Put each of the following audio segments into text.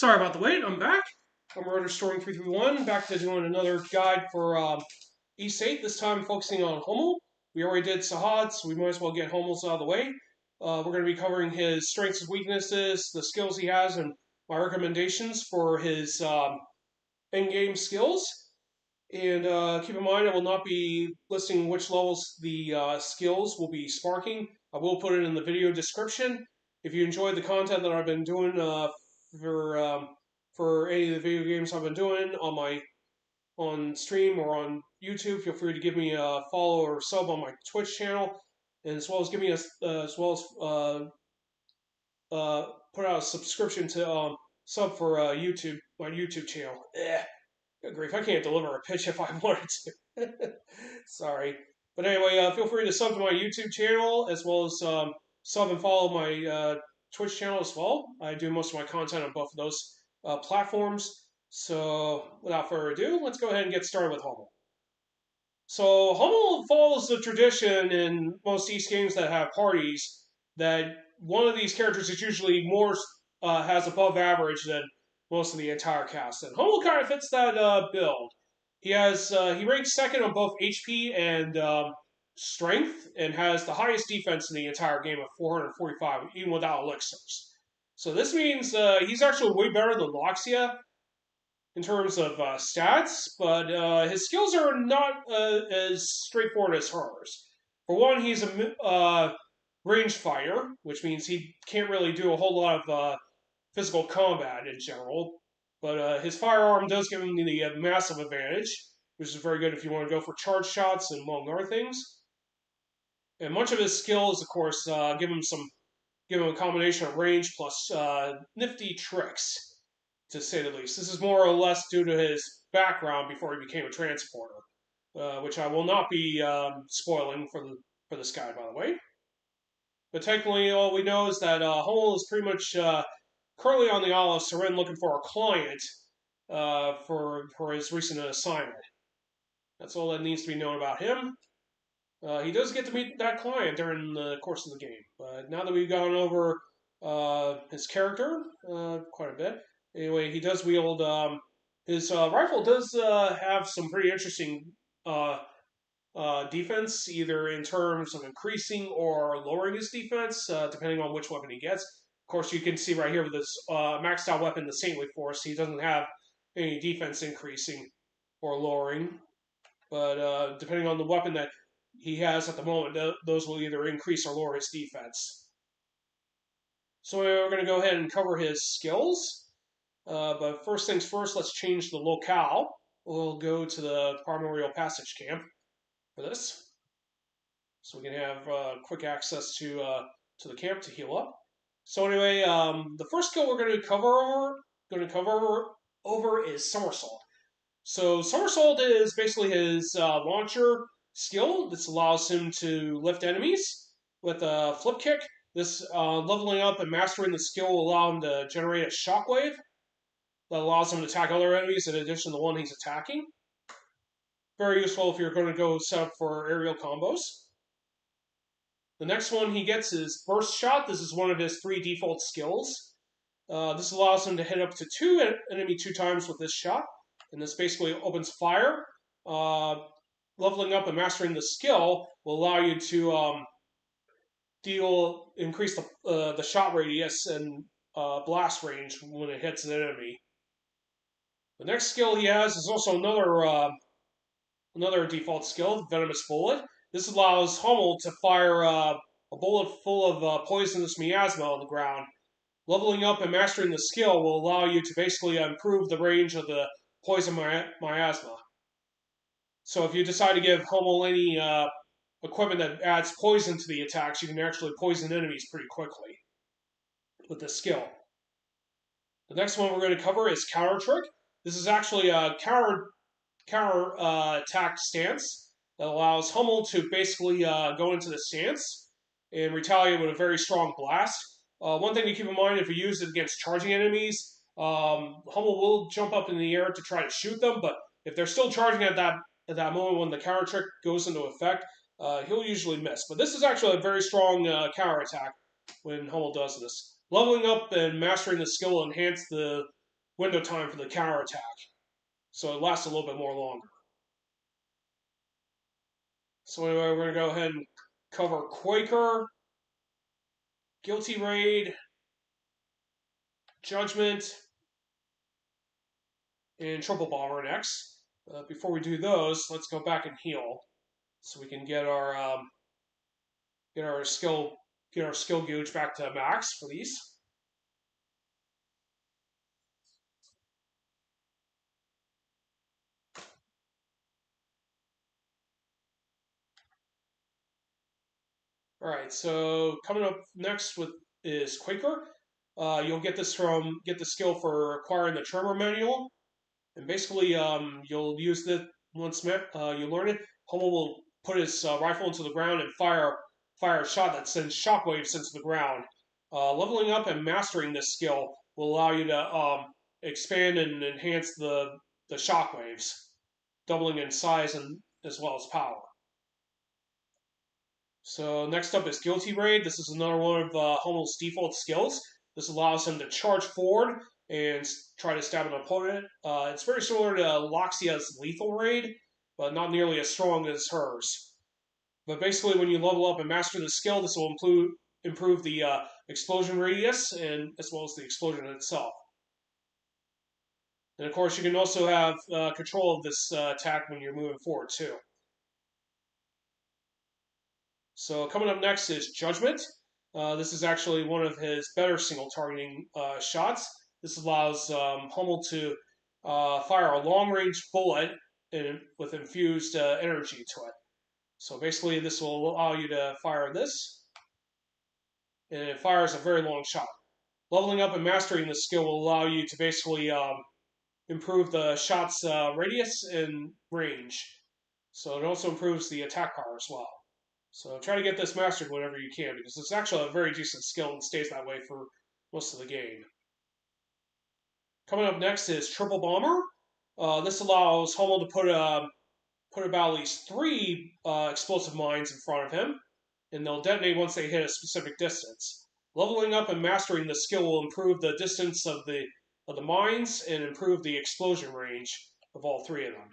Sorry about the wait, I'm back. I'm Rotor Storm 331, back to doing another guide for Ys VIII, this time focusing on Hummel. We already did Sahad, so we might as well get Hummel's out of the way. We're going to be covering his strengths and weaknesses, the skills he has, and my recommendations for his endgame skills. And keep in mind, I will not be listing which levels the skills will be sparking. I will put it in the video description. If you enjoyed the content that I've been doing for any of the video games I've been doing on stream or on YouTube, feel free to give me a follow or sub on my Twitch channel, and as well as give me put out a subscription to sub for YouTube, my YouTube channel. Good grief, I can't deliver a pitch if I wanted to. Sorry. But anyway, feel free to sub to my YouTube channel, as well as sub and follow my Twitch channel as well. I do most of my content on both of those platforms. So, without further ado, let's go ahead and get started with Hummel. So, Hummel follows the tradition in most Ys games that have parties that one of these characters is usually more has above average than most of the entire cast. And Hummel kind of fits that build. He ranks second on both HP and strength, and has the highest defense in the entire game of 445, even without elixirs. So this means he's actually way better than Loxia in terms of stats, but his skills are not as straightforward as hers. For one, he's a ranged fighter, which means he can't really do a whole lot of physical combat in general, but his firearm does give him the massive advantage, which is very good if you want to go for charge shots and among other things. And much of his skills, of course, give him a combination of range plus nifty tricks, to say the least. This is more or less due to his background before he became a transporter, which I will not be spoiling for this guy, by the way. But technically, all we know is that Hummel is pretty much currently on the Isle of Seren looking for a client for his recent assignment. That's all that needs to be known about him. He does get to meet that client during the course of the game. But now that we've gone over his character quite a bit, anyway, he does wield his rifle does have some pretty interesting defense, either in terms of increasing or lowering his defense, depending on which weapon he gets. Of course, you can see right here with this maxed out weapon, the Saintly Force, he doesn't have any defense increasing or lowering. But depending on the weapon that he has at the moment, those will either increase or lower his defense. So we're going to go ahead and cover his skills. But first things first, let's change the locale. We'll go to the Primordial Passage Camp for this, so we can have quick access to the camp to heal up. So anyway, the first skill we're going to cover over is Somersault. So Somersault is basically his launcher skill. This allows him to lift enemies with a flip kick. This leveling up and mastering the skill will allow him to generate a shockwave that allows him to attack other enemies in addition to the one he's attacking. Very useful if you're going to go set up for aerial combos. The next one he gets is Burst Shot. This is one of his 3 default skills. This allows him to hit up to 2 enemy 2 times with this shot, and this basically opens fire. Leveling up and mastering the skill will allow you to increase the shot radius and blast range when it hits an enemy. The next skill he has is also another default skill, Venomous Bullet. This allows Hummel to fire a bullet full of poisonous miasma on the ground. Leveling up and mastering the skill will allow you to basically improve the range of the poison miasma. So if you decide to give Hummel any equipment that adds poison to the attacks, you can actually poison enemies pretty quickly with this skill. The next one we're going to cover is Counter Trick. This is actually a counter attack stance that allows Hummel to basically go into the stance and retaliate with a very strong blast. One thing to keep in mind, if you use it against charging enemies, Hummel will jump up in the air to try to shoot them, but if they're still charging at that moment when the counter trick goes into effect, he'll usually miss. But this is actually a very strong counter attack when Hummel does this. Leveling up and mastering the skill will enhance the window time for the counterattack. So it lasts a little bit more longer. So anyway, we're going to go ahead and cover Quaker, Guilty Raid, Judgement, and Triple Bomber next. Before we do those, let's go back and heal, so we can get our skill gauge back to max for these. All right, so coming up next is Quaker. You'll get the skill for acquiring the Tremor manual, and basically you'll use it once you learn it. Hummel will put his rifle into the ground and fire a shot that sends shockwaves into the ground. Leveling up and mastering this skill will allow you to expand and enhance the shockwaves, doubling in size and as well as power. So next up is Guilty Raid. This is another one of Hummel's default skills. This allows him to charge forward and try to stab an opponent. It's very similar to Loxia's Lethal Raid, but not nearly as strong as hers. But basically, when you level up and master the skill, this will improve the explosion radius and as well as the explosion itself. And of course, you can also have control of this attack when you're moving forward too. So coming up next is Judgement. This is actually one of his better single targeting shots. This allows Hummel to fire a long range bullet with infused energy to it. So basically, this will allow you to fire this, and it fires a very long shot. Leveling up and mastering this skill will allow you to basically improve the shot's radius and range. So it also improves the attack power as well. So try to get this mastered whenever you can, because it's actually a very decent skill and stays that way for most of the game. Coming up next is Triple Bomber. This allows Hummel to put about at least 3 explosive mines in front of him, and they'll detonate once they hit a specific distance. Leveling up and mastering the skill will improve the distance of the mines and improve the explosion range of all 3 of them.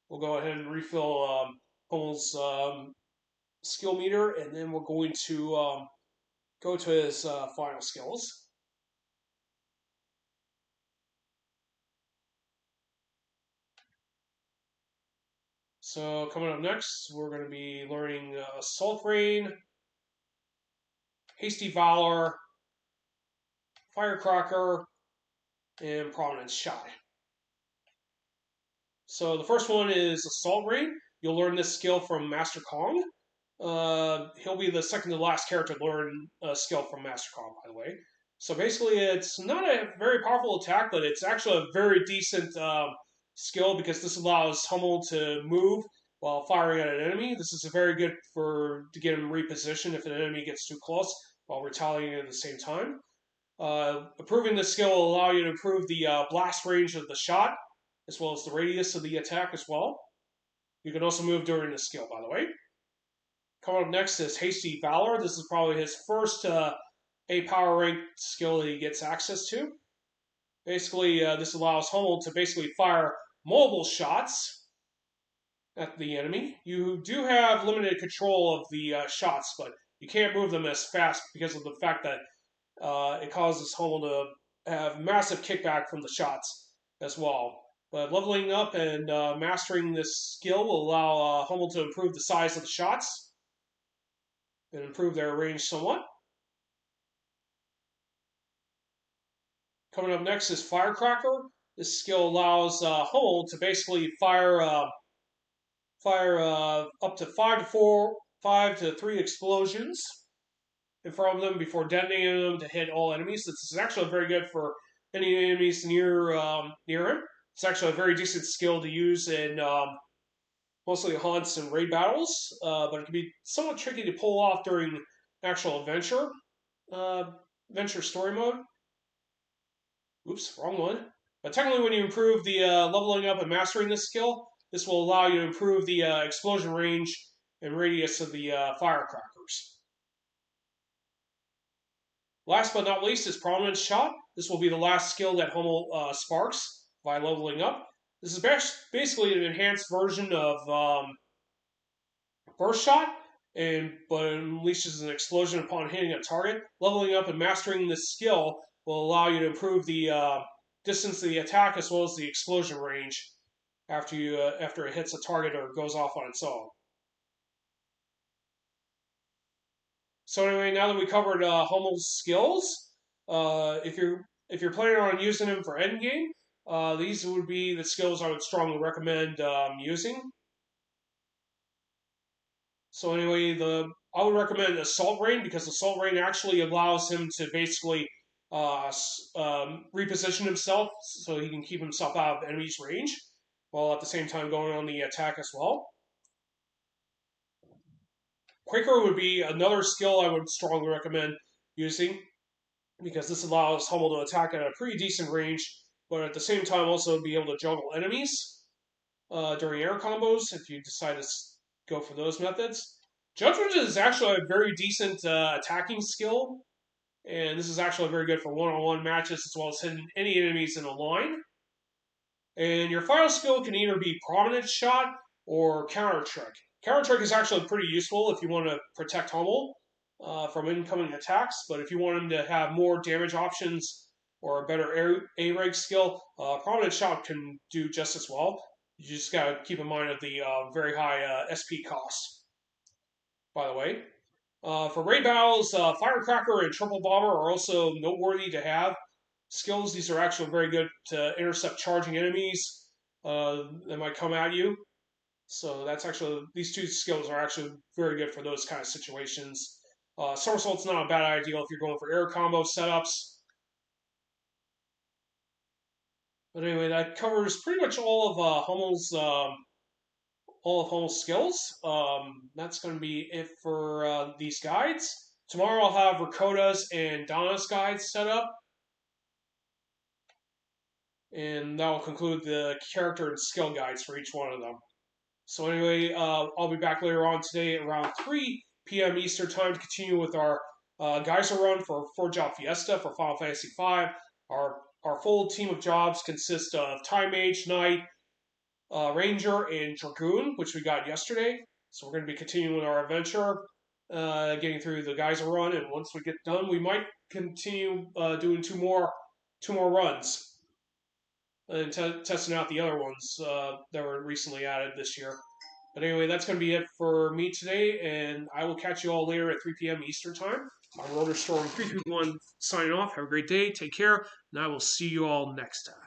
We'll go ahead and refill Hummel's skill meter, and then we're going to go to his final skills. So coming up next, we're going to be learning Assault Rain, Hasty Valor, Firecracker, and Prominence Shy. So the first one is Assault Rain. You'll learn this skill from Master Kong. He'll be the second to last character to learn a skill from Master Kong, by the way. So basically, it's not a very powerful attack, but it's actually a very decent skill because this allows Hummel to move while firing at an enemy. This is very good to get him repositioned if an enemy gets too close while retaliating at the same time. Improving this skill will allow you to improve the blast range of the shot, as well as the radius of the attack as well. You can also move during the skill, by the way. Coming up next is Hasty Valor. This is probably his first A power rank skill that he gets access to. Basically, this allows Hummel to basically fire mobile shots at the enemy. You do have limited control of the shots, but you can't move them as fast because of the fact that it causes Hummel to have massive kickback from the shots as well. But leveling up and mastering this skill will allow Hummel to improve the size of the shots and improve their range somewhat. Coming up next is Firecracker. This skill allows Hummel to basically fire up to 5 to 3 explosions in front of them before detonating them to hit all enemies. This is actually very good for any enemies near him. It's actually a very decent skill to use in mostly haunts and raid battles, but it can be somewhat tricky to pull off during actual adventure story mode. Oops, wrong one. But technically, when you improve the leveling up and mastering this skill, this will allow you to improve the explosion range and radius of the firecrackers. Last but not least is Prominence Shot. This will be the last skill that Hummel sparks by leveling up. This is basically an enhanced version of Burst Shot, but it unleashes an explosion upon hitting a target. Leveling up and mastering this skill will allow you to improve the distance of the attack as well as the explosion range after it hits a target or goes off on its own. So anyway, now that we covered Hummel's skills, if you're planning on using him for endgame, these would be the skills I would strongly recommend using. So anyway, I would recommend Assault Rain because Assault Rain actually allows him to basically reposition himself so he can keep himself out of enemies' range, while at the same time going on the attack as well. Quaker would be another skill I would strongly recommend using because this allows Hummel to attack at a pretty decent range, but at the same time also be able to juggle enemies during air combos if you decide to go for those methods. Judgement is actually a very decent attacking skill, and this is actually very good for one-on-one matches as well as hitting any enemies in a line. And your final skill can either be Prominence Shot or Counter Trick. Counter Trick is actually pretty useful if you want to protect Hummel from incoming attacks, but if you want him to have more damage options or a better A-Reg skill, Prominence Shot can do just as well. You just gotta keep in mind of the very high SP cost, by the way. For raid battles, Firecracker and Triple Bomber are also noteworthy to have skills. These are actually very good to intercept charging enemies that might come at you. So these two skills are actually very good for those kind of situations. Somersault's not a bad idea if you're going for air combo setups. But anyway, that covers pretty much all of Hummel's skills. That's going to be it for these guides. Tomorrow I'll have Rakota's and Donna's guides set up. And that will conclude the character and skill guides for each one of them. So anyway, I'll be back later on today around 3 p.m. Eastern Time to continue with our geyser run for 4-job Fiesta for Final Fantasy V. Our full team of jobs consists of Time Mage, Knight, Ranger, and Dragoon, which we got yesterday. So we're going to be continuing with our adventure, getting through the geyser run, and once we get done, we might continue doing two more runs and testing out the other ones that were recently added this year. But anyway, that's going to be it for me today, and I will catch you all later at 3 p.m. Eastern Time. I'm Rotor Storm 321 signing off. Have a great day. Take care, and I will see you all next time.